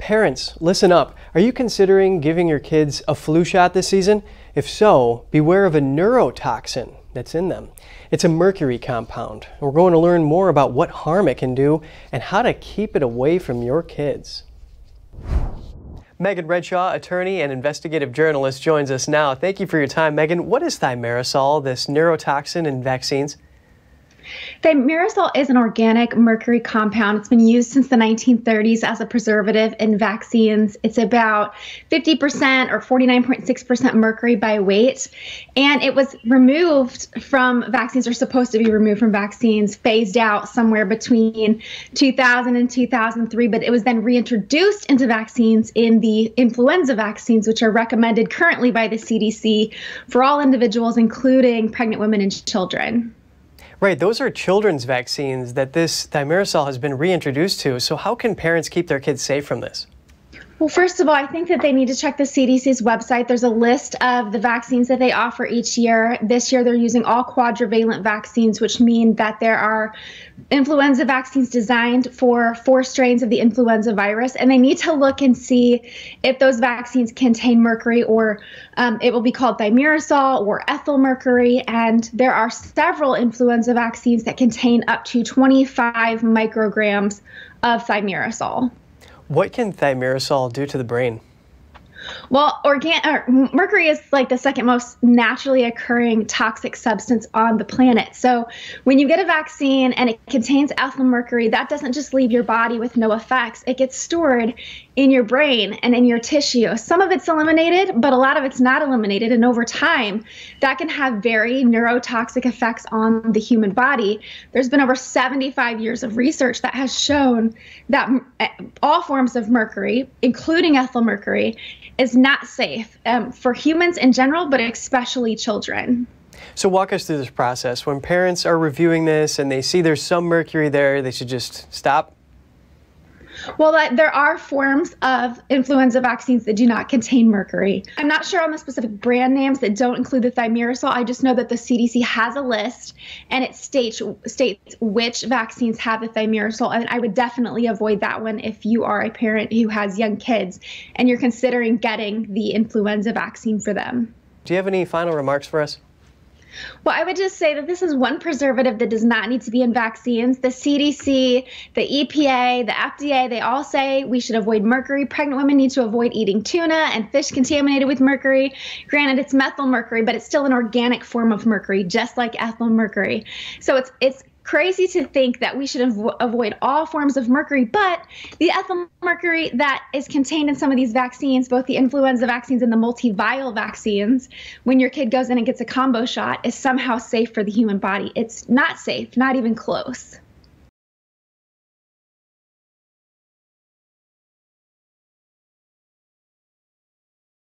Parents, listen up. Are you considering giving your kids a flu shot this season? If so, beware of a neurotoxin that's in them. It's a mercury compound. We're going to learn more about what harm it can do and how to keep it away from your kids. Megan Redshaw, attorney and investigative journalist, joins us now. Thank you for your time, Megan. What is Thimerosal, this neurotoxin in vaccines? Thimerosal is an organic mercury compound. It's been used since the 1930s as a preservative in vaccines. It's about 50% or 49.6% mercury by weight. And it was removed from vaccines, or supposed to be removed from vaccines, phased out somewhere between 2000 and 2003. But it was then reintroduced into vaccines in the influenza vaccines, which are recommended currently by the CDC for all individuals, including pregnant women and children. Right, those are children's vaccines that this Thimerosal has been reintroduced to. So how can parents keep their kids safe from this? Well, first of all, I think that they need to check the CDC's website. There's a list of the vaccines that they offer each year. This year, they're using all quadrivalent vaccines, which mean that there are influenza vaccines designed for 4 strains of the influenza virus. And they need to look and see if those vaccines contain mercury, or it will be called Thimerosal or ethyl mercury. And there are several influenza vaccines that contain up to 25 micrograms of Thimerosal. What can Thimerosal do to the brain? Well, mercury is like the second most naturally occurring toxic substance on the planet. So when you get a vaccine and it contains ethyl mercury, that doesn't just leave your body with no effects. It gets stored in your brain and in your tissue. Some of it's eliminated, but a lot of it's not eliminated. And over time, that can have very neurotoxic effects on the human body. There's been over 75 years of research that has shown that all forms of mercury, including ethyl mercury, is not safe for humans in general, but especially children. So walk us through this process. When parents are reviewing this and they see there's some mercury there, they should just stop? Well, there are forms of influenza vaccines that do not contain mercury. I'm not sure on the specific brand names that don't include the Thimerosal. I just know that the CDC has a list, and it states which vaccines have the Thimerosal, and I would definitely avoid that one if you are a parent who has young kids and you're considering getting the influenza vaccine for them. Do you have any final remarks for us? Well, I would just say that this is one preservative that does not need to be in vaccines. The CDC, the EPA, the FDA, they all say we should avoid mercury. Pregnant women need to avoid eating tuna and fish contaminated with mercury. Granted, it's methyl mercury, but it's still an organic form of mercury, just like ethyl mercury. So it's crazy to think that we should avoid all forms of mercury, but the ethyl mercury that is contained in some of these vaccines, both the influenza vaccines and the multi-vial vaccines, when your kid goes in and gets a combo shot, is somehow safe for the human body. It's not safe, not even close.